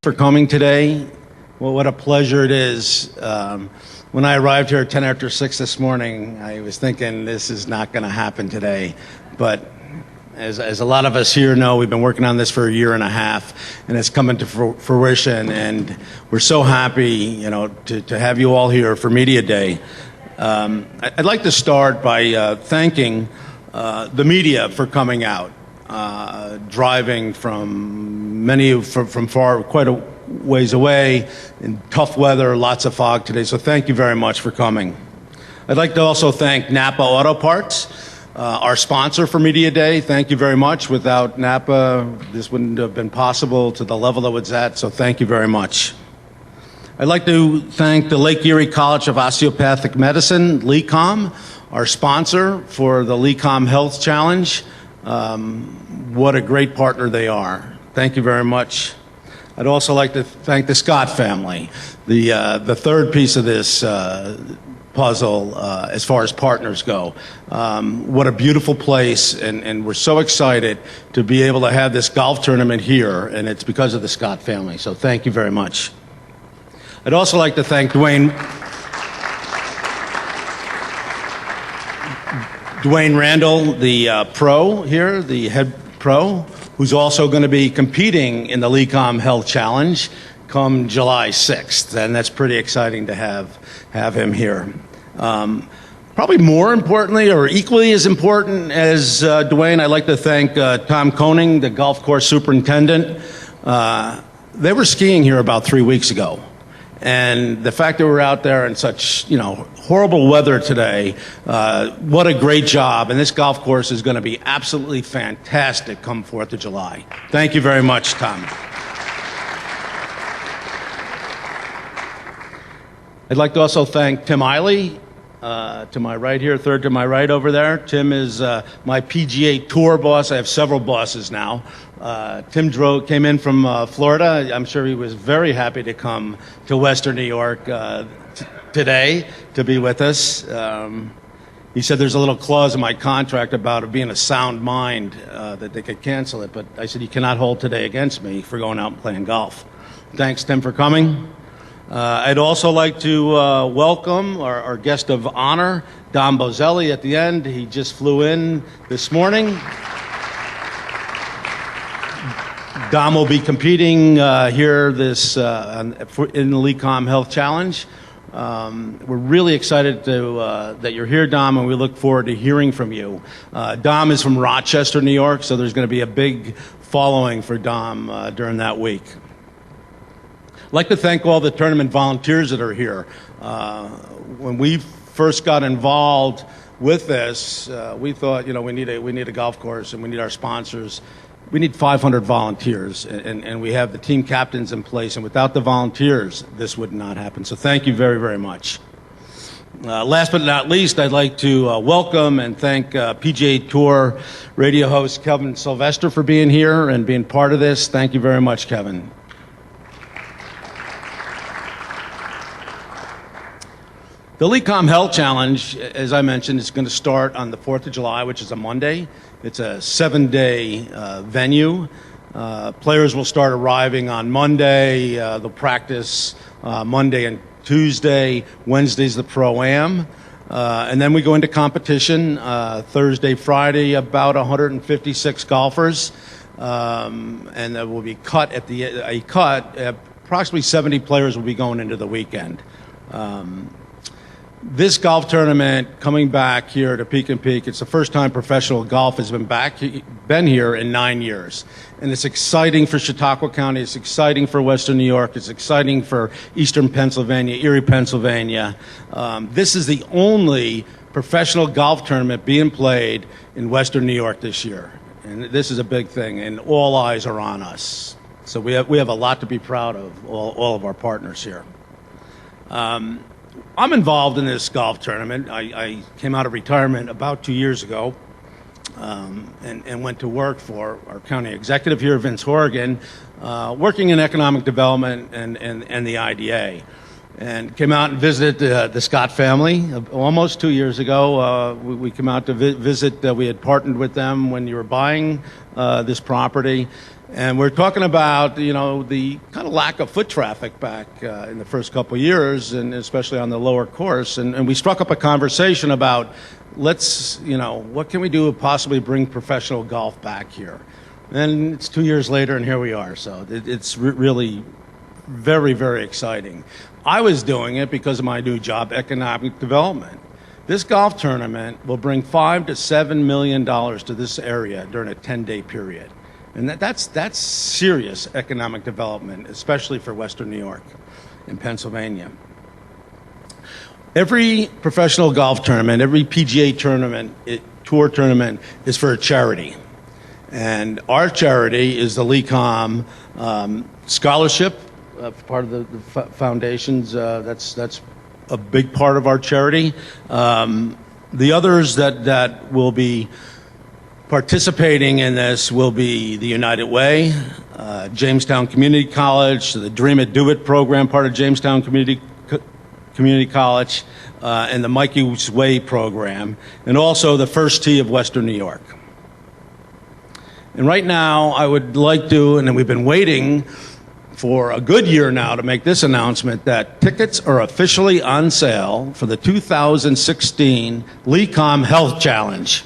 for coming today. Well, what a pleasure it is. When I arrived here at 10 after 6 this morning, I was thinking this is not going to happen today. But as a lot of us here know, we've been working on this for a year and a half, and it's coming to fruition. And we're so happy, to have you all here for Media Day. I'd like to start by thanking the media for coming out, driving from far, quite a ways away, in tough weather, lots of fog today. So thank you very much for coming. I'd like to also thank Napa Auto Parts, our sponsor for Media Day. Thank you very much. Without Napa, this wouldn't have been possible to the level that it's at. So thank you very much. I'd like to thank the Lake Erie College of Osteopathic Medicine, LECOM, our sponsor for the LECOM Health Challenge. What a great partner they are. Thank you very much. I'd also like to thank the Scott family, the third piece of this puzzle as far as partners go. What a beautiful place, and we're so excited to be able to have this golf tournament here, and it's because of the Scott family. So thank you very much. I'd also like to thank Dwayne Randall, the pro here, the head pro, who's also going to be competing in the LECOM Health Challenge come July 6th, and that's pretty exciting to have him here. Probably more importantly, or equally as important as Dwayne, I'd like to thank Tom Koning, the golf course superintendent. They were skiing here about 3 weeks ago. And the fact that we're out there in such, horrible weather today, what a great job. And this golf course is going to be absolutely fantastic come 4th of July. Thank you very much, Tom. I'd like to also thank Tim Eiley, to my right here, third to my right over there. Tim is my PGA Tour boss. I have several bosses now. Tim came in from Florida. I'm sure he was very happy to come to Western New York today to be with us. He said there's a little clause in my contract about it being a sound mind that they could cancel it, but I said you cannot hold today against me for going out and playing golf. Thanks, Tim, for coming. I'd also like to welcome our guest of honor, Dom Bozelli, at the end. He just flew in this morning. Dom will be competing here in the LECOM Health Challenge. We're really excited that you're here, Dom, and we look forward to hearing from you. Dom is from Rochester, New York, so there's going to be a big following for Dom during that week. I'd like to thank all the tournament volunteers that are here. When we first got involved with this, we thought, we need a golf course and we need our sponsors. We need 500 volunteers, and we have the team captains in place, and without the volunteers, this would not happen. So thank you very, very much. Last but not least, I'd like to welcome and thank PGA Tour radio host Kevin Sylvester for being here and being part of this. Thank you very much, Kevin. The LECOM Health Challenge, as I mentioned, is going to start on the 4th of July, which is a Monday. It's a 7-day venue. Players will start arriving on Monday. They'll practice Monday and Tuesday. Wednesday's the Pro-Am. And then we go into competition Thursday, Friday, about 156 golfers. And there will be approximately 70 players will be going into the weekend. This golf tournament coming back here to Peak & Peak, it's the first time professional golf has been here in 9 years. And it's exciting for Chautauqua County, it's exciting for Western New York, it's exciting for Eastern Pennsylvania, Erie, Pennsylvania. This is the only professional golf tournament being played in Western New York this year. And this is a big thing, and all eyes are on us. So we have a lot to be proud of, all of our partners here. I'm involved in this golf tournament. I came out of retirement about 2 years ago and went to work for our county executive here, Vince Horrigan, working in economic development and the IDA. And came out and visited the Scott family almost 2 years ago. We came out to visit. We had partnered with them when you were buying this property. And we're talking about, the kind of lack of foot traffic back in the first couple of years, and especially on the lower course. And we struck up a conversation about, what can we do to possibly bring professional golf back here? And it's 2 years later, and here we are. So it's really very, very exciting. I was doing it because of my new job, economic development. This golf tournament will bring $5 to $7 million to this area during a 10-day period. And that's serious economic development, especially for Western New York and Pennsylvania. Every professional golf tournament, every PGA tournament, tour tournament is for a charity. And our charity is the LECOM scholarship, part of the foundations. That's a big part of our charity. The others that will be participating in this will be the United Way, Jamestown Community College, the Dream It, Do It program, part of Jamestown Community College, and the Mikey's Way program, and also the First Tee of Western New York. And right now, I would like to, and we've been waiting for a good year now to make this announcement, that tickets are officially on sale for the 2016 LECOM Health Challenge.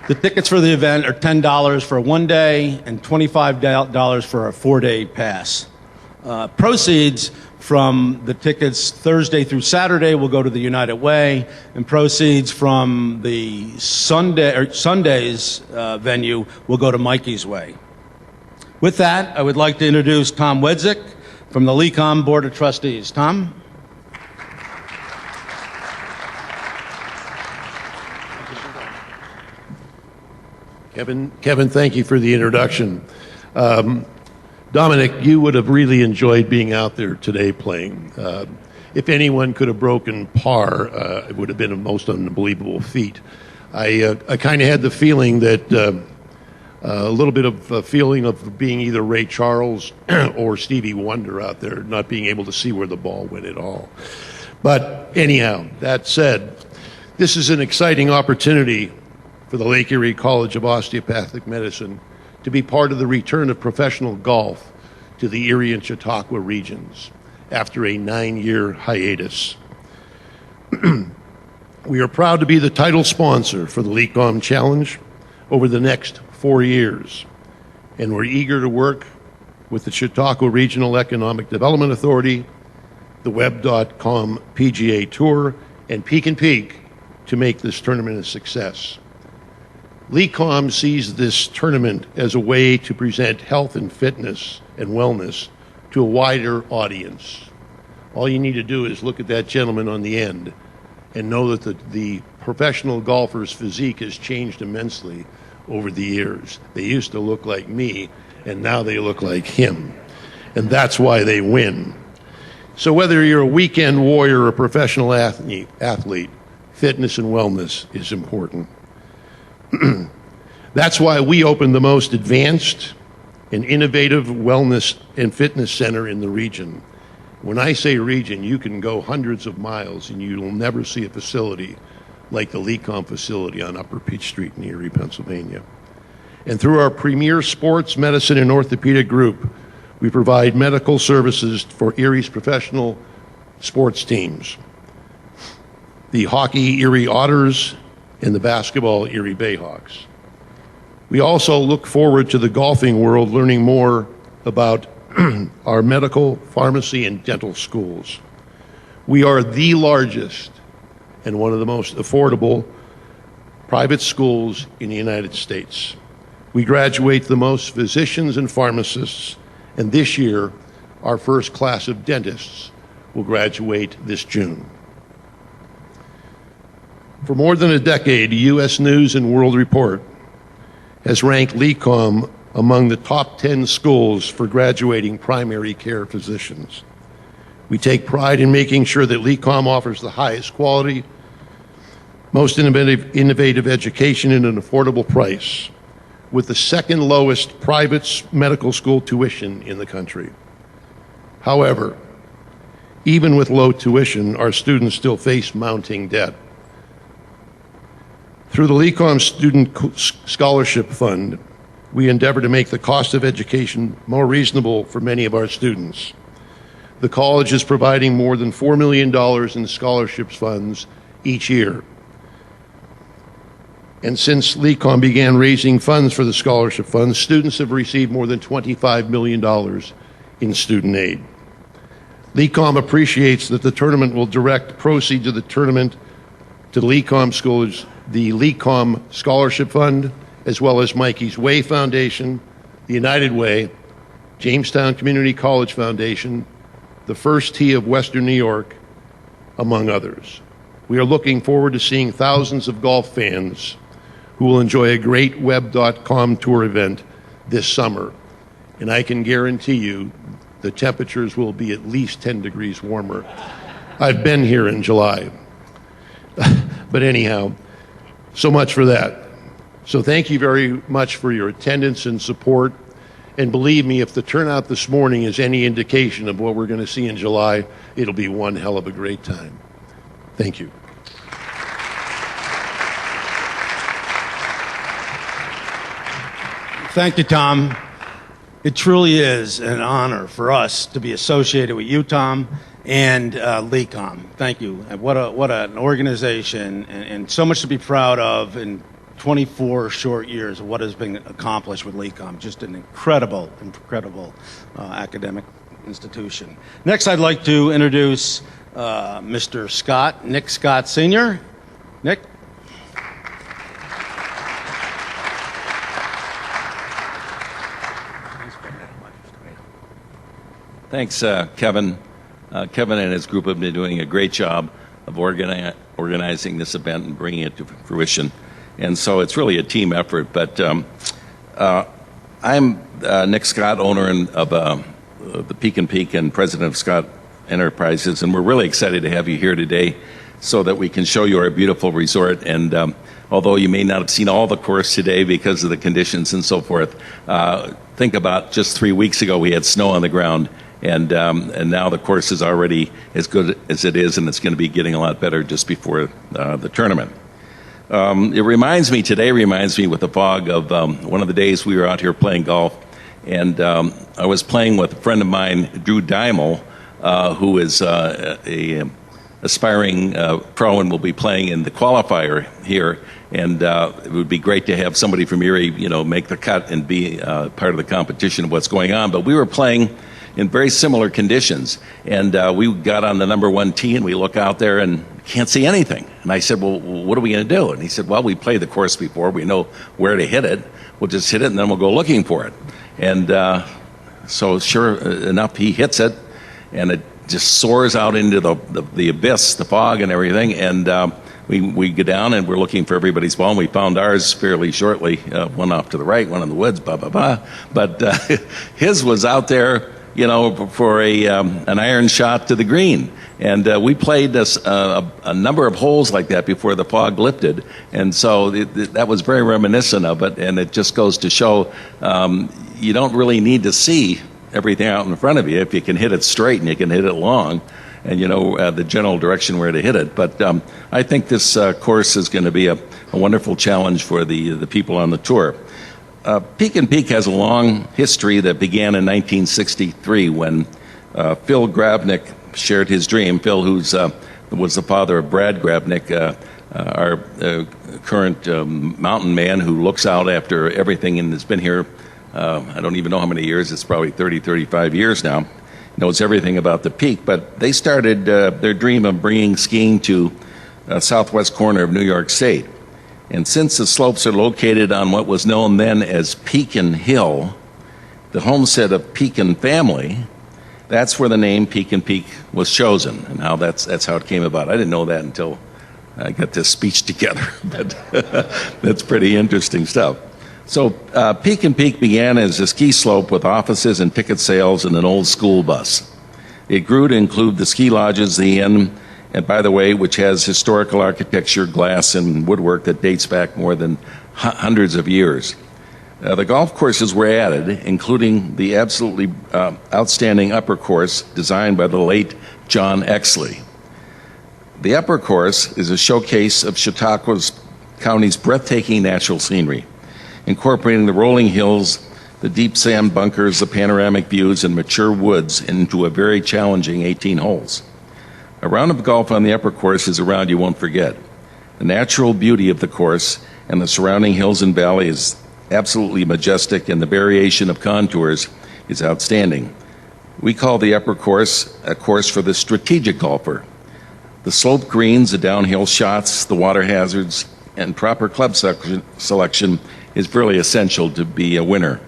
The tickets for the event are $10 for one day and $25 for a 4-day pass. Proceeds from the tickets Thursday through Saturday will go to the United Way, and proceeds from the Sunday's venue will go to Mikey's Way. With that, I would like to introduce Tom Wedzik from the LECOM Board of Trustees. Tom? Kevin, thank you for the introduction. Dominic, you would have really enjoyed being out there today playing. If anyone could have broken par, it would have been a most unbelievable feat. I kind of had the feeling that a little bit of a feeling of being either Ray Charles or Stevie Wonder out there, not being able to see where the ball went at all. But anyhow, that said, this is an exciting opportunity for the Lake Erie College of Osteopathic Medicine to be part of the return of professional golf to the Erie and Chautauqua regions after a 9-year hiatus. We are proud to be the title sponsor for the LECOM Challenge over the next 4 years, and we're eager to work with the Chautauqua Regional Economic Development Authority, the Web.com PGA Tour, and Peak and Peak to make this tournament a success. LECOM sees this tournament as a way to present health and fitness and wellness to a wider audience. All you need to do is look at that gentleman on the end and know that the professional golfer's physique has changed immensely over the years. They used to look like me, and now they look like him. And that's why they win. So whether you're a weekend warrior or a professional athlete, fitness and wellness is important. That's why we opened the most advanced and innovative wellness and fitness center in the region. When I say region, you can go hundreds of miles and you'll never see a facility like the LECOM facility on Upper Peach Street in Erie, Pennsylvania. And through our premier sports medicine and orthopedic group, we provide medical services for Erie's professional sports teams. The hockey Erie Otters and the basketball Erie Bayhawks. We also look forward to the golfing world learning more about our medical, pharmacy, and dental schools. We are the largest and one of the most affordable private schools in the United States. We graduate the most physicians and pharmacists, and this year, our first class of dentists will graduate this June. For more than a decade, U.S. News and World Report has ranked LECOM among the top 10 schools for graduating primary care physicians. We take pride in making sure that LECOM offers the highest quality, most innovative education at an affordable price, with the second lowest private medical school tuition in the country. However, even with low tuition, our students still face mounting debt. Through the LECOM Student Scholarship Fund, we endeavor to make the cost of education more reasonable for many of our students. The college is providing more than $4 million in scholarships funds each year. And since LECOM began raising funds for the scholarship funds, students have received more than $25 million in student aid. LECOM appreciates that the tournament will direct proceeds of the tournament to LECOM schools, the LECOM Scholarship Fund, as well as Mikey's Way Foundation, the United Way, Jamestown Community College Foundation, the First Tee of Western New York, among others. We are looking forward to seeing thousands of golf fans who will enjoy a great Web.com tour event this summer. And I can guarantee you the temperatures will be at least 10 degrees warmer. I've been here in July. But anyhow, so much for that. So thank you very much for your attendance and support. And believe me, if the turnout this morning is any indication of what we're going to see in July, it'll be one hell of a great time. Thank you. Thank you, Tom. It truly is an honor for us to be associated with you, Tom, and LECOM. Thank you. And what an organization, and so much to be proud of in 24 short years of what has been accomplished with LECOM. Just an incredible academic institution. Next, I'd like to introduce Mr. Scott, Nick Scott Sr. Nick. Thanks, Kevin. Kevin and his group have been doing a great job of organizing this event and bringing it to fruition. And so it's really a team effort. But I'm Nick Scott, owner of the Peak and Peak and president of Scott Enterprises. And we're really excited to have you here today so that we can show you our beautiful resort. And although you may not have seen all the course today because of the conditions and so forth, think about just 3 weeks ago we had snow on the ground. And now the course is already as good as it is, and it's going to be getting a lot better just before the tournament. Today reminds me with the fog of one of the days we were out here playing golf, and I was playing with a friend of mine, Drew Dymel, who is a aspiring pro and will be playing in the qualifier here. And it would be great to have somebody from Erie, make the cut and be part of the competition of what's going on. But we were playing in very similar conditions. And we got on the number one tee and we look out there and can't see anything. And I said, well, what are we going to do? And he said, well, we played the course before. We know where to hit it. We'll just hit it and then we'll go looking for it. And so sure enough, he hits it and it just soars out into the abyss, the fog and everything. And we go down and we're looking for everybody's ball, and we found ours fairly shortly, one off to the right, one in the woods, But his was out there, for an iron shot to the green. And we played this a number of holes like that before the fog lifted. And so that was very reminiscent of it. And it just goes to show you don't really need to see everything out in front of you if you can hit it straight and you can hit it long and the general direction where to hit it. But I think this course is going to be a wonderful challenge for the people on the tour. Peak and Peak has a long history that began in 1963 when Phil Grabnick shared his dream. Phil, was the father of Brad Grabnick, our current mountain man who looks out after everything and has been here, I don't even know how many years, it's probably 30, 35 years now, knows everything about the Peak. But they started their dream of bringing skiing to southwest corner of New York State. And since the slopes are located on what was known then as Pekin Hill, the homestead of Pekin family, that's where the name Peak and Peak was chosen, and how that's how it came about. I didn't know that until I got this speech together, but that's pretty interesting stuff. So Peak and Peak began as a ski slope with offices and ticket sales and an old school bus. It grew to include the ski lodges, the inn, and by the way, which has historical architecture, glass, and woodwork that dates back more than hundreds of years. The golf courses were added, including the absolutely outstanding upper course designed by the late John Exley. The upper course is a showcase of Chautauqua's county's breathtaking natural scenery, incorporating the rolling hills, the deep sand bunkers, the panoramic views, and mature woods into a very challenging 18 holes. A round of golf on the upper course is a round you won't forget. The natural beauty of the course and the surrounding hills and valley is absolutely majestic, and the variation of contours is outstanding. We call the upper course a course for the strategic golfer. The sloped greens, the downhill shots, the water hazards, and proper club selection is really essential to be a winner.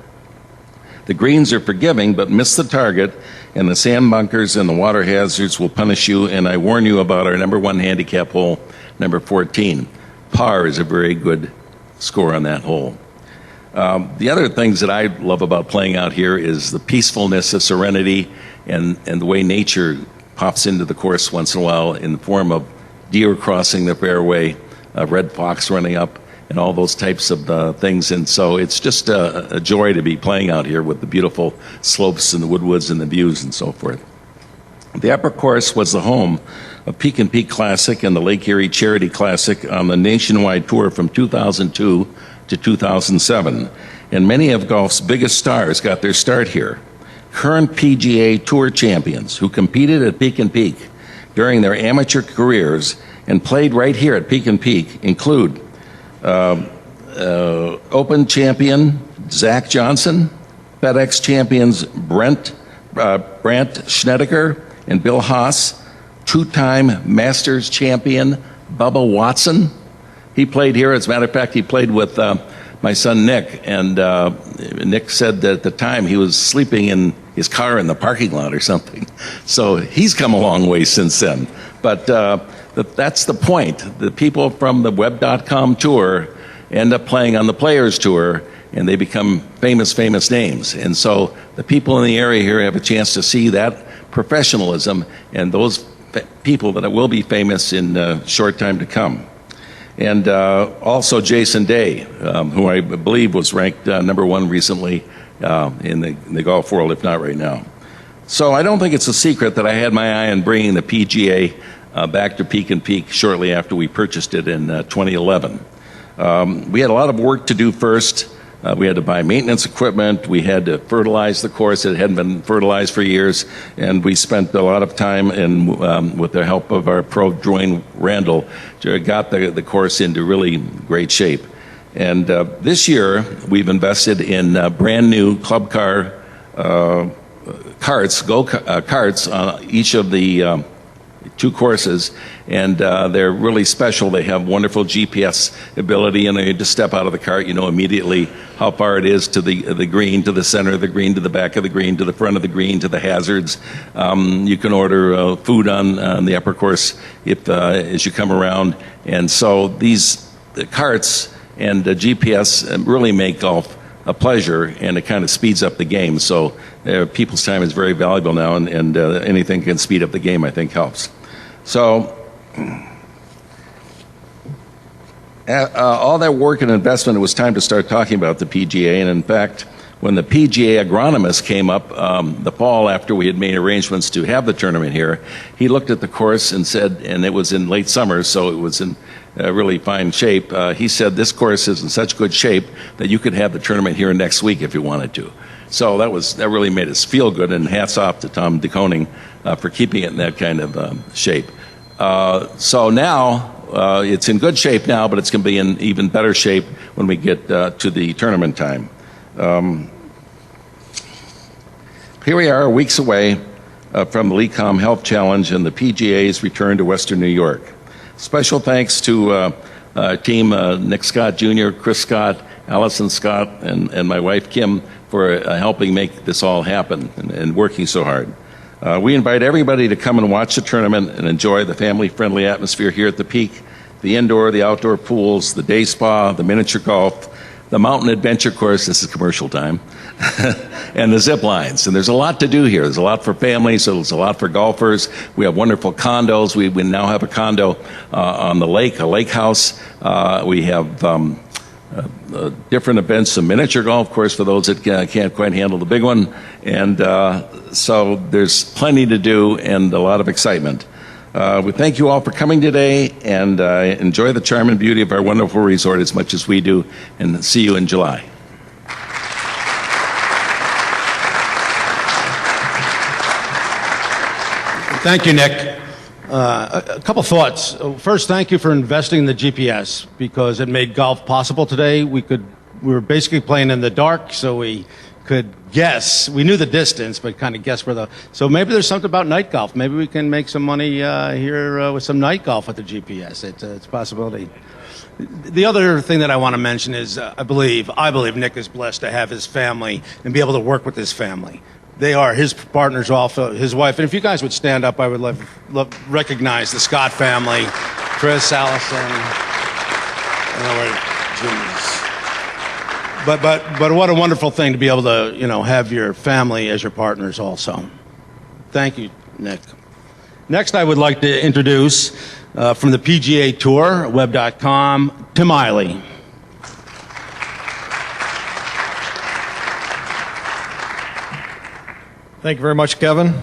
The greens are forgiving, but miss the target, and the sand bunkers and the water hazards will punish you, and I warn you about our number 1 handicap hole, number 14. Par is a very good score on that hole. The other things that I love about playing out here is the peacefulness, the serenity, and the way nature pops into the course once in a while in the form of deer crossing the fairway, red fox running up, and all those types of things. And so it's just a joy to be playing out here with the beautiful slopes and the woodwoods and the views and so forth. The upper course was the home of Peak & Peak Classic and the Lake Erie Charity Classic on the nationwide tour from 2002 to 2007. And many of golf's biggest stars got their start here. Current PGA Tour champions who competed at Peak & Peak during their amateur careers and played right here at Peak & Peak include Open champion Zach Johnson, FedEx champions Brant Schnedeker and Bill Haas, two-time Masters champion Bubba Watson. He played here. As a matter of fact, he played with my son Nick, and Nick said that at the time he was sleeping in his car in the parking lot or something. So he's come a long way since then. But that's the point. The people from the Web.com tour end up playing on the Players Tour, and they become famous names. And so the people in the area here have a chance to see that professionalism and those people that will be famous in a short time to come. And also Jason Day, who I believe was ranked number 1 recently in the golf world, if not right now. So I don't think it's a secret that I had my eye on bringing the PGA back to Peak & Peak shortly after we purchased it in 2011. We had a lot of work to do first. We had to buy maintenance equipment. We had to fertilize the course. It hadn't been fertilized for years. And we spent a lot of time with the help of our pro, Dwayne Randall, got the course into really great shape. And this year, we've invested in brand new club car carts, carts on each of the 2 courses, and they're really special. They have wonderful GPS ability, and you just step out of the cart, you know immediately how far it is to the green, to the center of the green, to the back of the green, to the front of the green, to the hazards. You can order food on the upper course if as you come around, and so these carts and GPS really make golf a pleasure, and it kind of speeds up the game. So people's time is very valuable now, and anything can speed up the game, I think, helps. So all that work and investment, it was time to start talking about the PGA. And in fact, when the PGA agronomist came up the fall after we had made arrangements to have the tournament here, he looked at the course and said, and it was in late summer, so it was in really fine shape. He said, this course is in such good shape that you could have the tournament here next week if you wanted to. So that really made us feel good, and hats off to Tom DeConing for keeping it in that kind of shape. So now it's in good shape now, but it's going to be in even better shape when we get to the tournament time. Here we are, weeks away from the LECOM Health Challenge and the PGA's return to Western New York. Special thanks to team Nick Scott Jr., Chris Scott, Allison Scott, and my wife Kim for helping make this all happen and working so hard. We invite everybody to come and watch the tournament and enjoy the family-friendly atmosphere here at the Peak, the indoor, the outdoor pools, the day spa, the miniature golf, the mountain adventure course, this is commercial time, and the zip lines. And there's a lot to do here. There's a lot for families, so there's a lot for golfers. We have wonderful condos. We now have a condo on the lake, a lake house. We have different events, some miniature golf course for those that can't quite handle the big one. And so there's plenty to do and a lot of excitement. We thank you all for coming today, and enjoy the charm and beauty of our wonderful resort as much as we do, and see you in July. Thank you, Nick. A couple thoughts. First, thank you for investing in the GPS because it made golf possible today. We were basically playing in the dark, so we could guess. We knew the distance, but kind of guess where so maybe there's something about night golf. Maybe we can make some money here with some night golf with the GPS. It's a possibility. The other thing that I want to mention is I believe Nick is blessed to have his family and be able to work with his family. They are his partners, also his wife. And if you guys would stand up, I would love recognize the Scott family, Chris, Allison, But what a wonderful thing to be able to have your family as your partners also. Thank you, Nick. Next, I would like to introduce from the PGA Tour, web.com, Tim Eiley. Thank you very much, Kevin.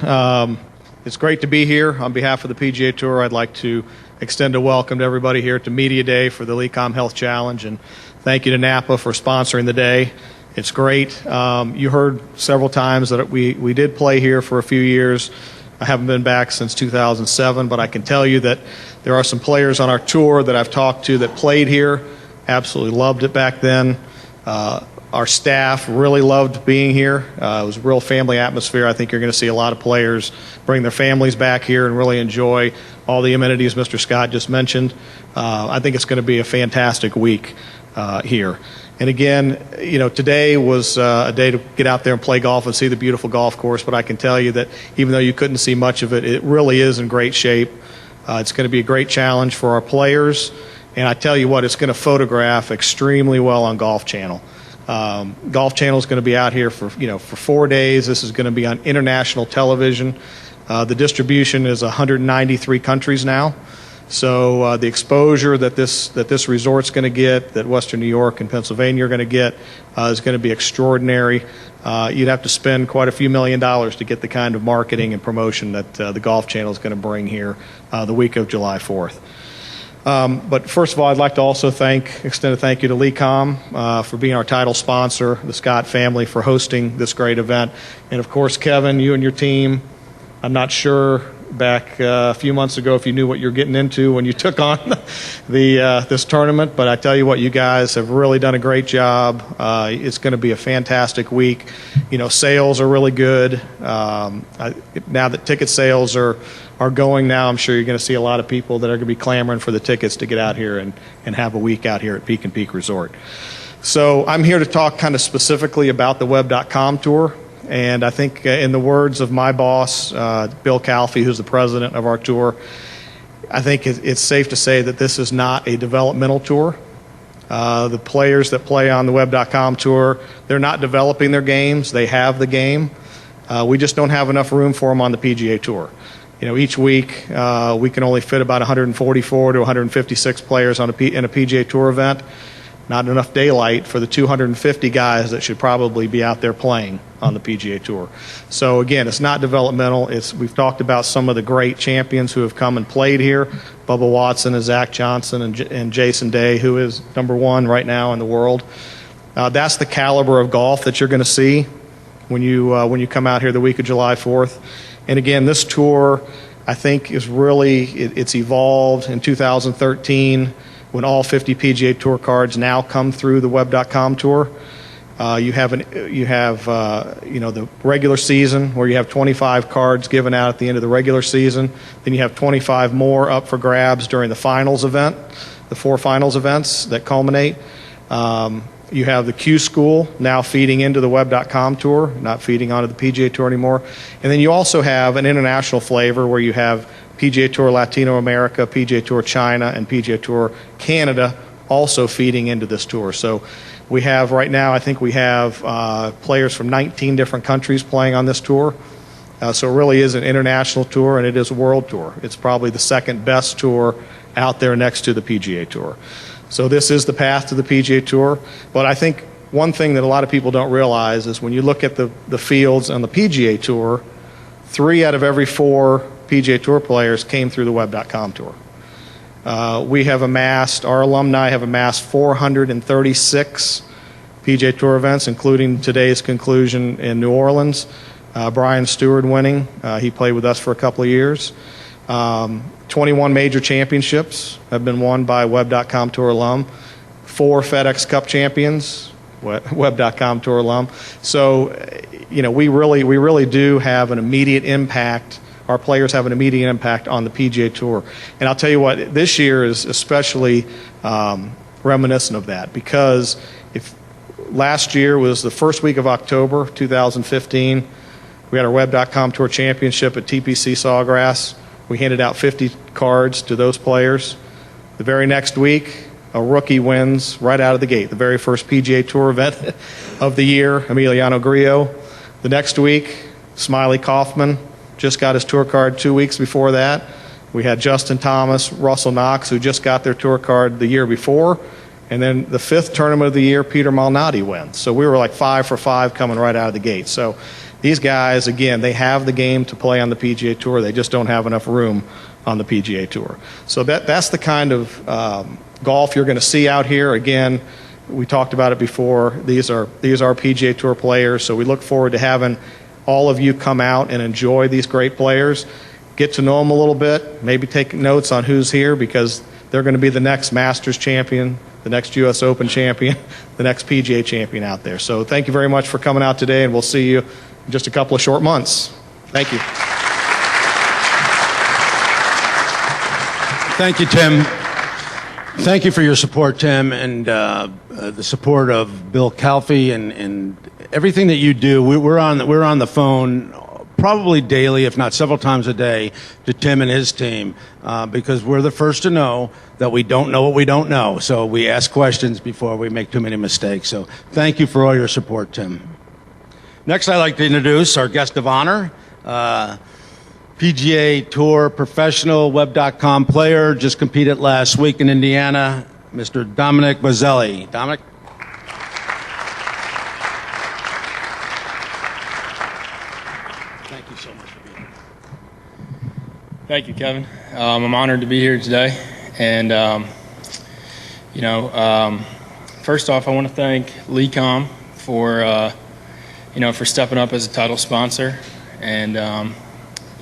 It's great to be here. On behalf of the PGA Tour, I'd like to extend a welcome to everybody here to Media Day for the LECOM Health Challenge, and thank you to Napa for sponsoring the day. It's great. You heard several times that we did play here for a few years. I haven't been back since 2007, but I can tell you that there are some players on our tour that I've talked to that played here, absolutely loved it back then. Our staff really loved being here. It was a real family atmosphere. I think you're going to see a lot of players bring their families back here and really enjoy all the amenities Mr. Scott just mentioned. I think it's going to be a fantastic week here. And again, today was a day to get out there and play golf and see the beautiful golf course, but I can tell you that even though you couldn't see much of it, it really is in great shape. It's going to be a great challenge for our players, and I tell you what, it's going to photograph extremely well on Golf Channel. Golf Channel is going to be out here for 4 days. This is going to be on international television. The distribution is 193 countries now. So the exposure that this resort's going to get, that Western New York and Pennsylvania are going to get, is going to be extraordinary. You'd have to spend quite a few $1 million to get the kind of marketing and promotion that the Golf Channel is going to bring here the week of July 4th. But first of all, I'd like to also extend a thank you to LECOM for being our title sponsor, the Scott family for hosting this great event, and of course, Kevin, you and your team. I'm not sure back a few months ago if you knew what you're getting into when you took on this tournament, but I tell you what, you guys have really done a great job. It's going to be a fantastic week. Sales are really good. Now that ticket sales are going now, I'm sure you're going to see a lot of people that are going to be clamoring for the tickets to get out here and have a week out here at Peak and Peak Resort. So I'm here to talk kind of specifically about the web.com tour. And I think in the words of my boss, Bill Calfee, who's the president of our tour, I think it's safe to say that this is not a developmental tour. The players that play on the web.com tour, they're not developing their games. They have the game. We just don't have enough room for them on the PGA Tour. Each week we can only fit about 144 to 156 players in a PGA Tour event. Not enough daylight for the 250 guys that should probably be out there playing on the PGA Tour. So again, it's not developmental. We've talked about some of the great champions who have come and played here, Bubba Watson and Zach Johnson and Jason Day, who is #1 right now in the world. That's the caliber of golf that you're going to see when you come out here the week of July 4th. And again, this tour, I think, is really it's evolved in 2013. When all 50 PGA Tour cards now come through the web.com tour. You have the regular season where you have 25 cards given out at the end of the regular season. Then you have 25 more up for grabs during the finals event, the 4 finals events that culminate. You have the Q School now feeding into the web.com tour, not feeding onto the PGA Tour anymore. And then you also have an international flavor where you have PGA Tour Latino America, PGA Tour China, and PGA Tour Canada also feeding into this tour. So we have right now, I think we have players from 19 different countries playing on this tour. So it really is an international tour, and it is a world tour. It's probably the second best tour out there next to the PGA Tour. So this is the path to the PGA Tour. But I think one thing that a lot of people don't realize is when you look at the fields on the PGA Tour, 3 out of every 4 PGA Tour players came through the Web.com Tour. Our alumni have amassed 436 PGA Tour events, including today's conclusion in New Orleans. Brian Stewart winning. He played with us for a couple of years. 21 major championships have been won by Web.com Tour alum. 4 FedEx Cup champions, Web.com Tour alum. So, we really do have an immediate impact. Our players have an immediate impact on the PGA Tour. And I'll tell you what, this year is especially reminiscent of that, because if last year was the first week of October 2015, we had our Web.com Tour Championship at TPC Sawgrass. We handed out 50 cards to those players. The very next week, a rookie wins right out of the gate, the very first PGA Tour event of the year, Emiliano Grillo. The next week, Smiley Kaufman just got his tour card 2 weeks before that. We had Justin Thomas, Russell Knox, who just got their tour card the year before. And then the 5th tournament of the year, Peter Malnati wins. So we were like 5 for 5 coming right out of the gate. So these guys, again, they have the game to play on the PGA Tour. They just don't have enough room on the PGA Tour. So that's the kind of golf you're going to see out here. Again, we talked about it before. These are PGA Tour players. So we look forward to having all of you come out and enjoy these great players. Get to know them a little bit. Maybe take notes on who's here, because they're going to be the next Masters champion, the next U.S. Open champion, the next PGA champion out there. So thank you very much for coming out today, and we'll see you in just a couple of short months. Thank you. Thank you, Tim. Thank you for your support, Tim, and the support of Bill Calfee and everything that you do. We're on the phone probably daily, if not several times a day, to Tim and his team, because we're the first to know that we don't know what we don't know. So we ask questions before we make too many mistakes. So thank you for all your support, Tim. Next, I'd like to introduce our guest of honor, PGA Tour professional, Web.com player, just competed last week in Indiana, Mr. Dominic Boselli. Dominic? Thank you so much for being here. Thank you, Kevin. I'm honored to be here today. And, first off, I want to thank LeeCom for stepping up as a title sponsor. And,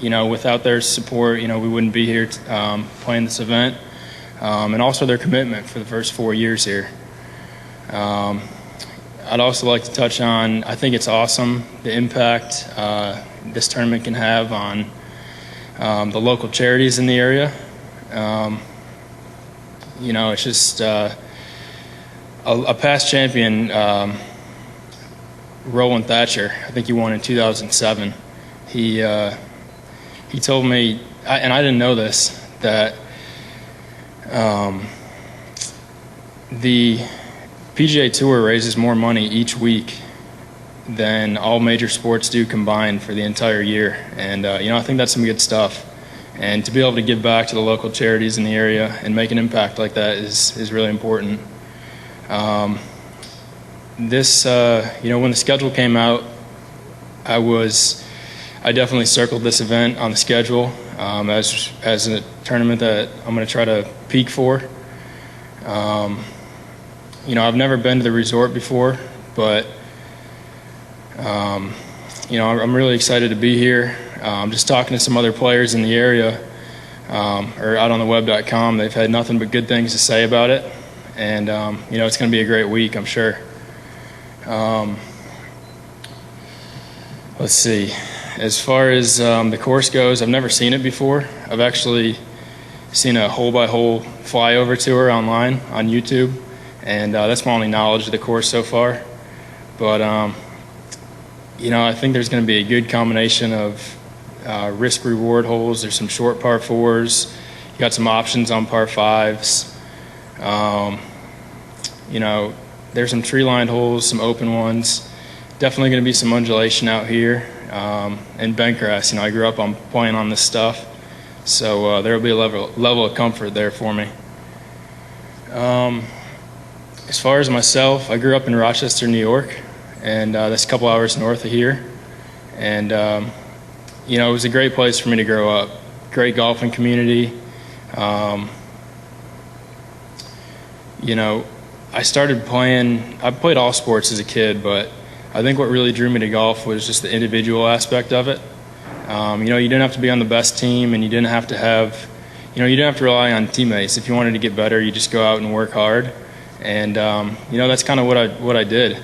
without their support, we wouldn't be here playing this event. And also their commitment for the first 4 years here. I'd also like to touch on, I think it's awesome, the impact this tournament can have on the local charities in the area. It's just a past champion, Roland Thatcher. I think he won in 2007. He told me, and I didn't know this, that the PGA Tour raises more money each week than all major sports do combined for the entire year. And, I think that's some good stuff. And to be able to give back to the local charities in the area and make an impact like that is really important. When the schedule came out, I definitely circled this event on the schedule as a tournament that I'm going to try to peak for. I've never been to the resort before, but I'm really excited to be here. I'm just talking to some other players in the area or out on the web.com. They've had nothing but good things to say about it, and it's going to be a great week, I'm sure. Let's see. As far as the course goes, I've never seen it before. I've actually seen a hole-by-hole flyover tour online on YouTube, and that's my only knowledge of the course so far. But, I think there's going to be a good combination of risk-reward holes. There's some short par fours. You got some options on par fives. There's some tree-lined holes, some open ones. Definitely going to be some undulation out here. And bent grass. I grew up on playing on this stuff, so there will be a level of comfort there for me. As far as myself, I grew up in Rochester, New York, and that's a couple hours north of here. And it was a great place for me to grow up. great golfing community. You know, I played all sports as a kid, but I think what really drew me to golf was just the individual aspect of it. You know, you didn't have to be on the best team, and you didn't have to rely on teammates. If you wanted to get better, you just go out and work hard. And, you know, that's kind of what I did.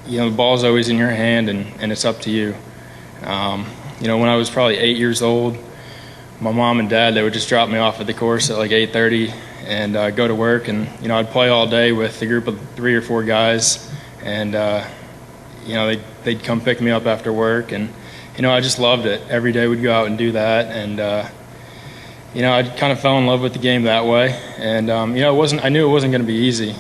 You know, the ball's always in your hand, and it's up to you. You know, when I was probably 8 years old, my mom and dad, they would just drop me off at the course at like 8:30 and go to work. And, you know, I'd play all day with a group of 3 or 4 guys. And, you know, they'd come pick me up after work. And, you know, I just loved it. Every day we'd go out and do that. And, you know, I kind of fell in love with the game that way. And, you know, I knew it wasn't going to be easy.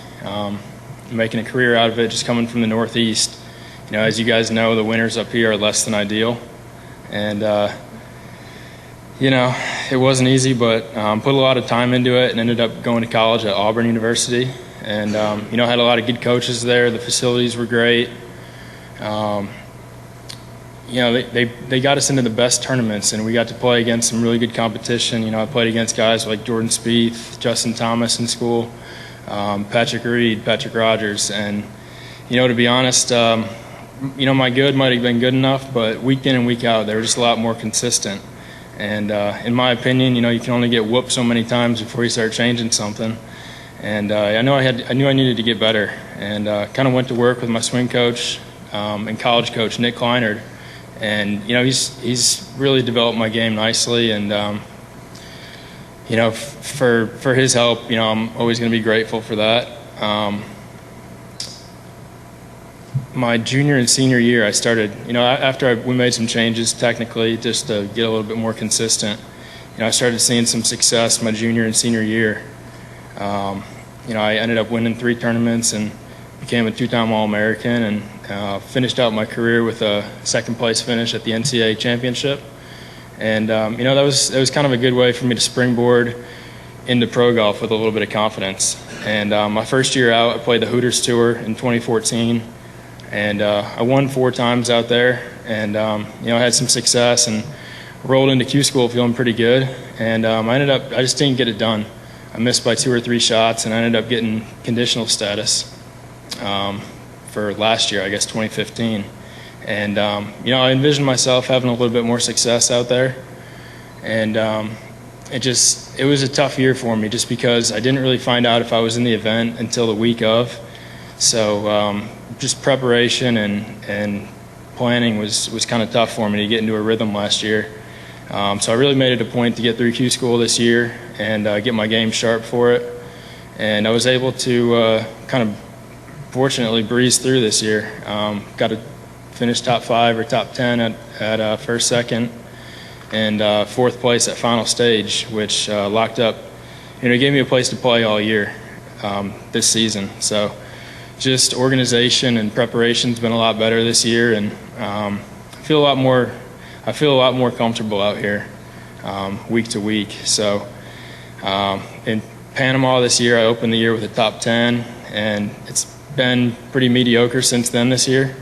Making a career out of it, just coming from the Northeast. You know, as you guys know, the winters up here are less than ideal. And, you know, it wasn't easy, but put a lot of time into it and ended up going to college at Auburn University. And, you know, had a lot of good coaches there. The facilities were great. You know, they got us into the best tournaments, and we got to play against some really good competition. You know, I played against guys like Jordan Spieth, Justin Thomas in school, Patrick Reed, Patrick Rogers. And, you know, to be honest, you know, my good might have been good enough, but week in and week out, they were just a lot more consistent. And in my opinion, you know, you can only get whooped so many times before you start changing something. And I knew I needed to get better, and kind of went to work with my swing coach and college coach, Nick Kleinert. And, you know, he's really developed my game nicely. And, you know, for his help, you know, I'm always going to be grateful for that. My junior and senior year, I started, you know, after we made some changes technically just to get a little bit more consistent, you know, I started seeing some success my junior and senior year. You know, I ended up winning 3 tournaments and became a 2-time All-American, and finished out my career with a second-place finish at the NCAA championship. And, you know, that was kind of a good way for me to springboard into pro golf with a little bit of confidence. And my first year out, I played the Hooters Tour in 2014. And I won 4 times out there, and you know, I had some success and rolled into Q School feeling pretty good. And I just didn't get it done. I missed by 2 or 3 shots, and I ended up getting conditional status for last year, I guess 2015. And you know, I envisioned myself having a little bit more success out there. And it was a tough year for me, just because I didn't really find out if I was in the event until the week of. So just preparation and planning was kind of tough for me to get into a rhythm last year. So I really made it a point to get through Q School this year and get my game sharp for it. And I was able to kind of fortunately breeze through this year. Got to finish top 5 or top 10 at first, second, and 4th place at final stage, which locked up, you know, gave me a place to play all year this season. So just organization and preparation's been a lot better this year, and I feel a lot more comfortable out here week to week. So in Panama this year, I opened the year with a top 10, and it's been pretty mediocre since then this year.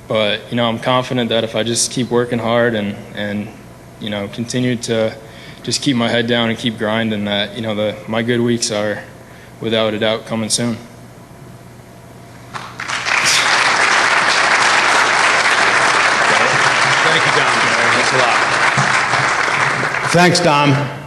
But, you know, I'm confident that if I just keep working hard and you know, continue to just keep my head down and keep grinding, that, you know, my good weeks are without a doubt coming soon. Thank you, Dom. Thanks a lot. Thanks, Dom.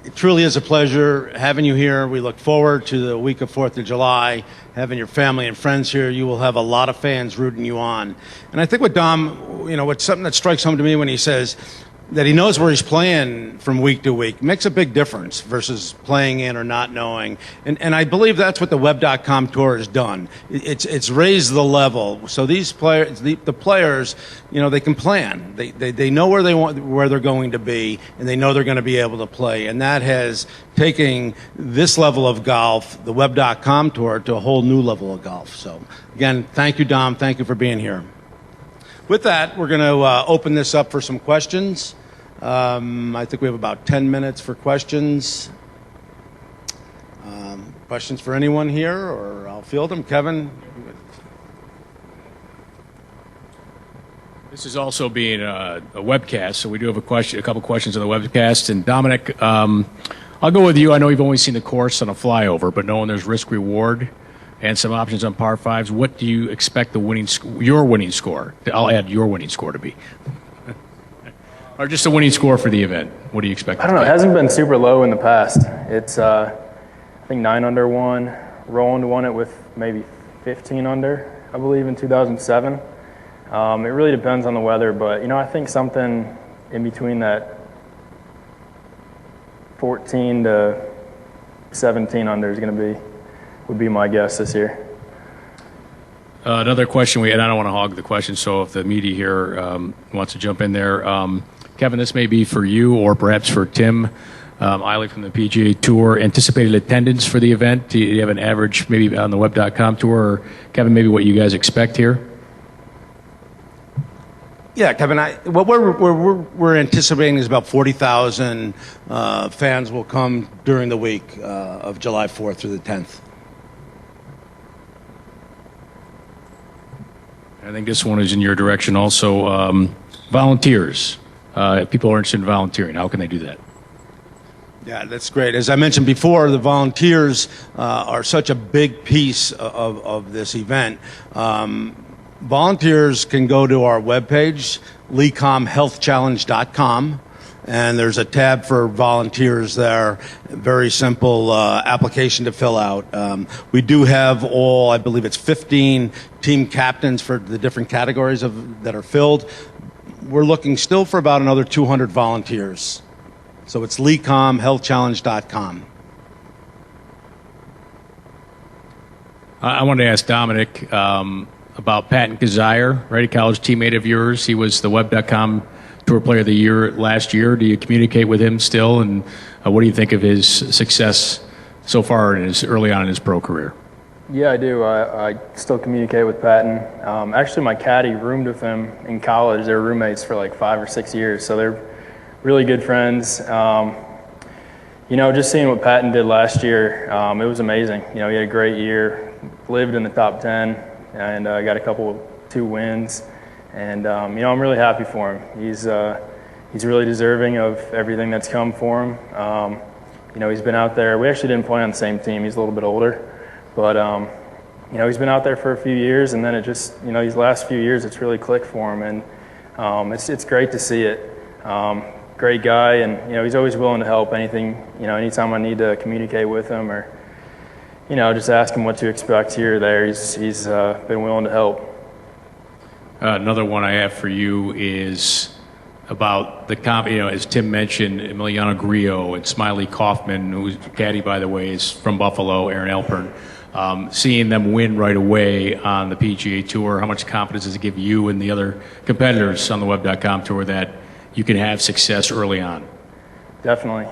It truly is a pleasure having you here. We look forward to the week of 4th of July, having your family and friends here. You will have a lot of fans rooting you on. And I think what Dom, you know, what's something that strikes home to me when he says that he knows where he's playing from week to week makes a big difference versus playing in or not knowing. And I believe that's what the Web.com tour has done. It's raised the level. So these players, the players, you know, they can plan. They know where they're going to be, and they know they're going to be able to play. And that has taken this level of golf, the Web.com tour, to a whole new level of golf. So again, thank you, Dom. Thank you for being here. With that, we're going to open this up for some questions. I think we have about 10 minutes for questions. Questions for anyone here, or I'll field them. Kevin? This is also being a webcast, so we do have a couple questions on the webcast. And Dominic, I'll go with you. I know you've only seen the course on a flyover, but knowing there's risk reward and some options on par fives, what do you expect your winning score? I'll add your winning score to be, or just a winning score for the event. What do you expect? I don't know. It hasn't been super low in the past. It's I think 9 under won. Roland won it with maybe 15 under, I believe, in 2007. It really depends on the weather, but I think something in between that 14 to 17 under is would be my guess this year. Another question and I don't want to hog the question, so if the media here wants to jump in there, Kevin, this may be for you or perhaps for Tim Eiley from the PGA Tour. Anticipated attendance for the event? Do you have an average maybe on the web.com tour? Or Kevin, maybe what you guys expect here? Yeah, Kevin, what we're anticipating is about 40,000 fans will come during the week of July 4th through the 10th. I think this one is in your direction also. Volunteers. If people are interested in volunteering, how can they do that? Yeah, that's great. As I mentioned before, the volunteers are such a big piece of this event. Volunteers can go to our webpage, lecomhealthchallenge.com, and there's a tab for volunteers there. Very simple application to fill out. We do have I believe it's 15 team captains for the different categories that are filled. We're looking still for about another 200 volunteers. So it's lecomhealthchallenge.com. I wanted to ask Dominic about Patton Kizzire, right? A college teammate of yours. He was the Web.com Tour Player of the Year last year. Do you communicate with him still? And what do you think of his success so far early on in his pro career? Yeah, I do. I still communicate with Patton. Actually, my caddy roomed with him in college. They were roommates for like 5 or 6 years, so they're really good friends. Just seeing what Patton did last year, it was amazing. He had a great year, lived in the top 10, and got 2 wins. And I'm really happy for him. He's really deserving of everything that's come for him. He's been out there. We actually didn't play on the same team. He's a little bit older, but he's been out there for a few years, and then it just these last few years it's really clicked for him, and it's great to see it. Great guy, and he's always willing to help anytime I need to communicate with him or just ask him what to expect here or there. He's been willing to help. Another one I have for you is about the as Tim mentioned, Emiliano Grillo and Smiley Kaufman, who's caddy, by the way, is from Buffalo, Aaron Alpern. Seeing them win right away on the PGA Tour, how much confidence does it give you and the other competitors on the Web.com Tour that you can have success early on? Definitely.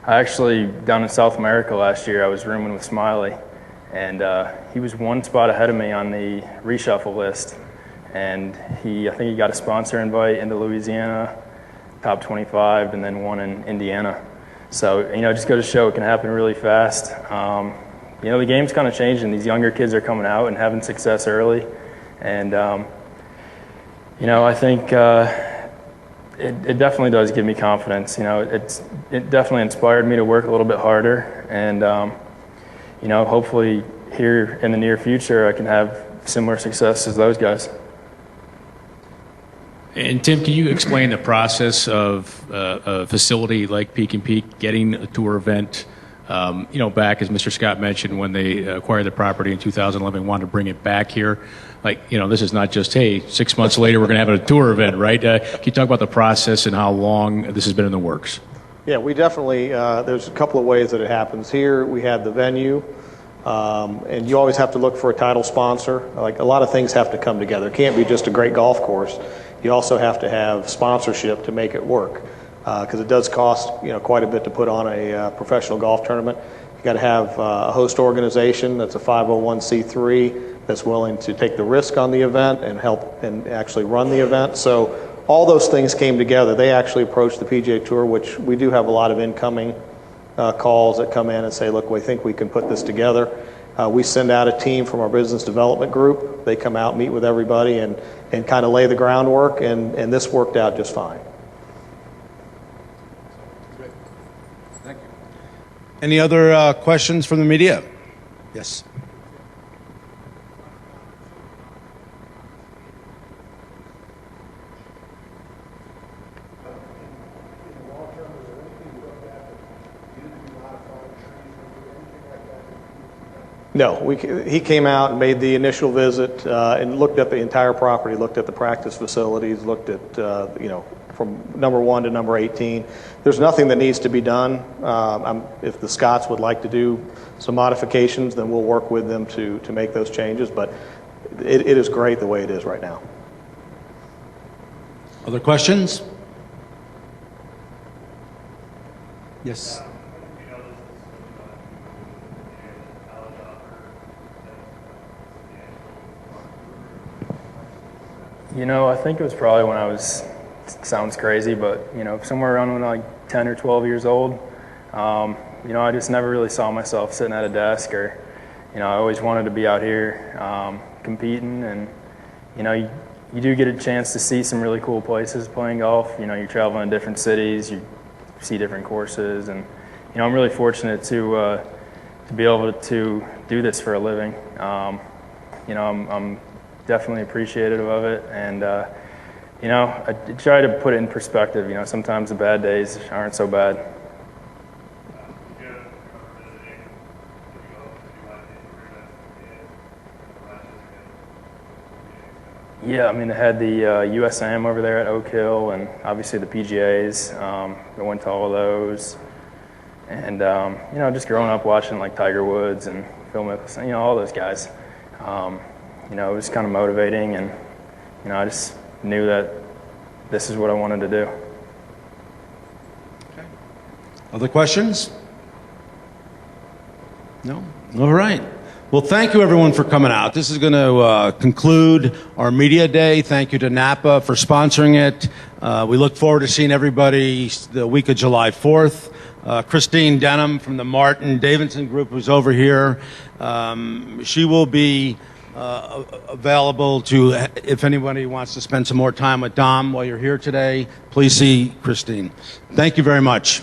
I actually, down in South America last year, I was rooming with Smiley, and he was 1 spot ahead of me on the reshuffle list. And I think he got a sponsor invite into Louisiana, top 25, and then one in Indiana. So, just go to show it can happen really fast. The game's kind of changing. These younger kids are coming out and having success early. And, I think it definitely does give me confidence. It definitely inspired me to work a little bit harder. And, hopefully here in the near future I can have similar success as those guys. And Tim, can you explain the process of a facility like Peak and Peak getting a tour event, back, as Mr. Scott mentioned, when they acquired the property in 2011, wanted to bring it back here? This is not just, hey, 6 months later we're going to have a tour event, right? Can you talk about the process and how long this has been in the works? Yeah, we definitely, there's a couple of ways that it happens. Here we have the venue, and you always have to look for a title sponsor. A lot of things have to come together. It can't be just a great golf course. You also have to have sponsorship to make it work, because it does cost quite a bit to put on a professional golf tournament. You got to have a host organization that's a 501c3 that's willing to take the risk on the event and help and actually run the event. So all those things came together. They actually approached the PGA Tour, which we do have a lot of incoming calls that come in and say, look, we think we can put this together. We send out a team from our business development group. They come out, meet with everybody, and kind of lay the groundwork, and this worked out just fine. Any other questions from the media? Yes. No, he came out and made the initial visit and looked at the entire property, looked at the practice facilities, looked at, from number 1 to number 18. There's nothing that needs to be done. If the Scotts would like to do some modifications, then we'll work with them to make those changes, but it is great the way it is right now. Other questions? Yes. I think it was probably when I was, sounds crazy, but, somewhere around when I was like 10 or 12 years old. I just never really saw myself sitting at a desk or, I always wanted to be out here competing. And, you do get a chance to see some really cool places playing golf. You're traveling to different cities, you see different courses. And, I'm really fortunate to be able to do this for a living. I'm definitely appreciative of it, and I try to put it in perspective. Sometimes the bad days aren't so bad. Yeah, they had the USM over there at Oak Hill, and obviously the PGAs. I went to all of those, and just growing up watching like Tiger Woods and Phil Mickelson, all those guys. It was kind of motivating, and, I just knew that this is what I wanted to do. Okay. Other questions? No? All right. Well, thank you, everyone, for coming out. This is going to conclude our media day. Thank you to Napa for sponsoring it. We look forward to seeing everybody the week of July 4th. Christine Denham from the Martin Davidson Group, who's over here. She will be available to, if anybody wants to spend some more time with Dom while you're here today, please see Christine. Thank you very much.